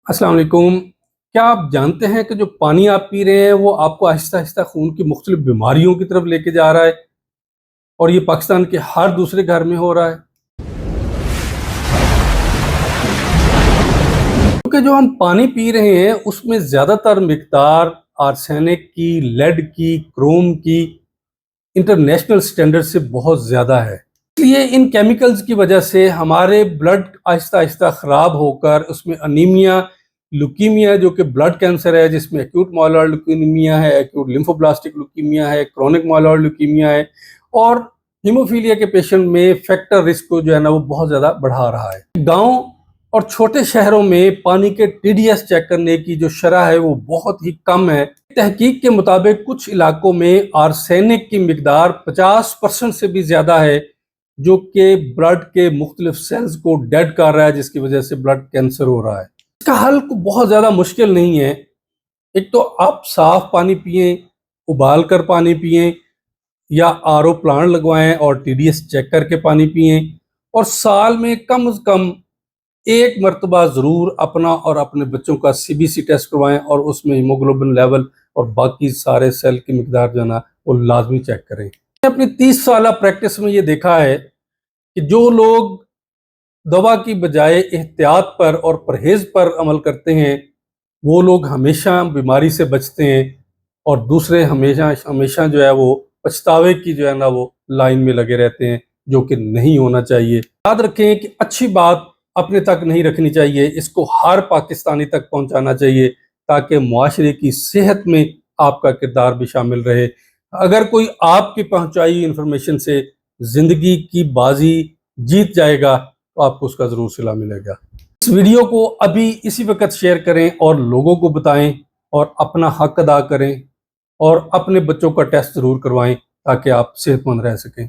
السلام علیکم۔ کیا آپ جانتے ہیں کہ جو پانی آپ پی رہے ہیں وہ آپ کو آہستہ آہستہ خون کی مختلف بیماریوں کی طرف لے کے جا رہا ہے، اور یہ پاکستان کے ہر دوسرے گھر میں ہو رہا ہے؟ کیونکہ جو ہم پانی پی رہے ہیں اس میں زیادہ تر مقدار آرسینک کی، لیڈ کی، کروم کی انٹرنیشنل سٹینڈرڈ سے بہت زیادہ ہے۔ اس لیے ان کیمیکلز کی وجہ سے ہمارے بلڈ آہستہ آہستہ خراب ہو کر اس میں انیمیا، لیوکیمیا جو کہ بلڈ کینسر ہے، جس میں ایکیوٹ مائلوئڈ لیوکیمیا ہے، ایکیوٹ لیمفوبلاسٹک لیوکیمیا ہے، کرونک مائلوئڈ لیوکیمیا ہے، اور ہیموفیلیا کے پیشنٹ میں فیکٹر رسک کو جو ہے نا وہ بہت زیادہ بڑھا رہا ہے۔ گاؤں اور چھوٹے شہروں میں پانی کے ٹی ڈی ایس چیک کرنے کی جو شرح ہے وہ بہت ہی کم ہے۔ تحقیق کے مطابق کچھ علاقوں میں آرسینک کی مقدار 50% سے بھی زیادہ ہے، جو کہ بلڈ کے مختلف سیلز کو ڈیڈ کر رہا ہے، جس کی وجہ سے بلڈ کینسر ہو رہا ہے۔ اس کا حل بہت زیادہ مشکل نہیں ہے۔ ایک تو آپ صاف پانی پئیں، ابال کر پانی پئیں، یا آر او پلانٹ لگوائیں اور ٹی ڈی ایس چیک کر کے پانی پئیں، اور سال میں کم از کم ایک مرتبہ ضرور اپنا اور اپنے بچوں کا سی بی سی ٹیسٹ کروائیں، اور اس میں ہیموگلوبن لیول اور باقی سارے سیل کی مقدار جو ہے نا وہ لازمی چیک کریں۔ میں اپنی 30 سالہ پریکٹس میں یہ دیکھا ہے کہ جو لوگ دوا کی بجائے احتیاط پر اور پرہیز پر عمل کرتے ہیں وہ لوگ ہمیشہ بیماری سے بچتے ہیں، اور دوسرے ہمیشہ جو ہے وہ پچھتاوے کی جو ہے نا وہ لائن میں لگے رہتے ہیں، جو کہ نہیں ہونا چاہیے۔ یاد رکھیں کہ اچھی بات اپنے تک نہیں رکھنی چاہیے، اس کو ہر پاکستانی تک پہنچانا چاہیے، تاکہ معاشرے کی صحت میں آپ کا کردار بھی شامل رہے۔ اگر کوئی آپ کی پہنچائی انفارمیشن سے زندگی کی بازی جیت جائے گا تو آپ کو اس کا ضرور صلہ ملے گا۔ اس ویڈیو کو ابھی اسی وقت شیئر کریں اور لوگوں کو بتائیں، اور اپنا حق ادا کریں، اور اپنے بچوں کا ٹیسٹ ضرور کروائیں تاکہ آپ صحت مند رہ سکیں۔